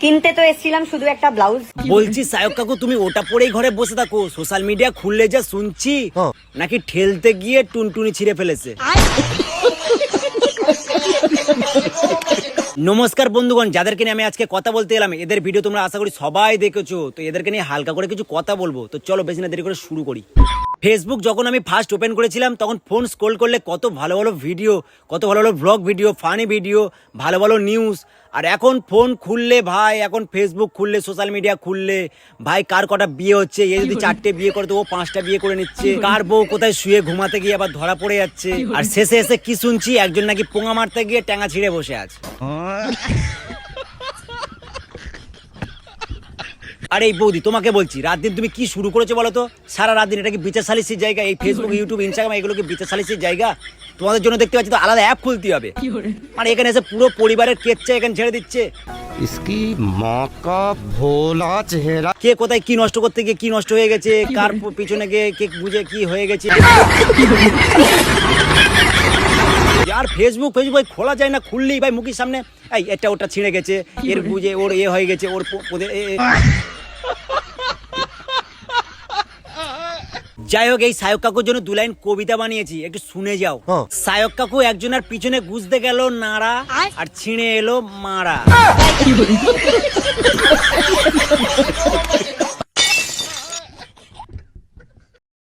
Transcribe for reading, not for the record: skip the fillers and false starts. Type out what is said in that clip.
কিনতে তো এসেছিলাম শুধু একটা ব্লাউজ। বলছি সায়ক কাকু তুমি ওটা পরেই ঘরে বসে থাকো, সোশ্যাল মিডিয়া খুললে যা শুনছি নাকি ঠেলতে গিয়ে টুনটুনি ছিঁড়ে ফেলেছে। নমস্কার বন্ধুগণ, যাদেরকে নিয়ে আমি আজকে কথা বলতে এলাম, এদের ভিডিও তোমরা আশা করি সবাই দেখেছো, তো এদেরকে নিয়ে হালকা করে কিছু কথা বলবো। তো চলো বেশি না দেরি করে শুরু করি। ফেসবুক যখন আমি ফার্স্ট ওপেন করেছিলাম তখন ফোন স্ক্রল করলে কত ভালো ভালো ভিডিও, কত ভালো ভালো ব্লগ ভিডিও, ফানি ভিডিও, ভালো ভালো নিউজ। আর এখন ফোন খুললে ভাই, এখন ফেসবুক খুললে, সোশ্যাল মিডিয়া খুললে ভাই কার কটা বিয়ে হচ্ছে, এ যদি 4টে বিয়ে করে তো ও 5টা বিয়ে করে নিচ্ছে, কার বউ কোথায় শুয়ে ঘুমাতে গিয়ে আবার ধরা পড়ে যাচ্ছে, আর শেষে এসে কি শুনছি একজন নাকি পোঙা মারতে গিয়ে ট্যাঙ্গা ছিঁড়ে বসে আছে। আরে এই বৌদি তোমাকে বলছি, রাত দিন তুমি কি শুরু করেছো বলো তো? সারা রাত দিন এটা কি বিচার সালিসির জায়গা? এই ফেসবুক, ইউটিউব, ইনস্টাগ্রাম এগুলো কি বিচার সালিসির জায়গা? তোমাদের জন্য দেখতে পাচ্ছি তো আলাদা অ্যাপ খুলতে হবে। মানে এখানে এসে পুরো পরিবারের কেচ্ছা এখানে ছেড়ে দিচ্ছে। इसकी माँ का भोला चेहरा। কে কোথায় কি নষ্ট করতে গিয়ে কি নষ্ট হয়ে গেছে, কার পিছনে গিয়ে কে বুঝে কি হয়ে গেছে। আর ফেসবুক খোলা যায় না, খুললেই ভাই মুখের সামনে এই এটা ওটা ছিঁড়ে গেছে, এর বুঝে ওর এ হয়ে গেছে, ওর যাই হোক, এই সায়ক কাকুর জন্য 2 লাইন কবিতা বানিয়েছি, একটু শুনে যাও। সায়ক কাকু একজনের পিছনে গুজতে গেল নাড়া, আর ছিঁড়ে এলো মারা।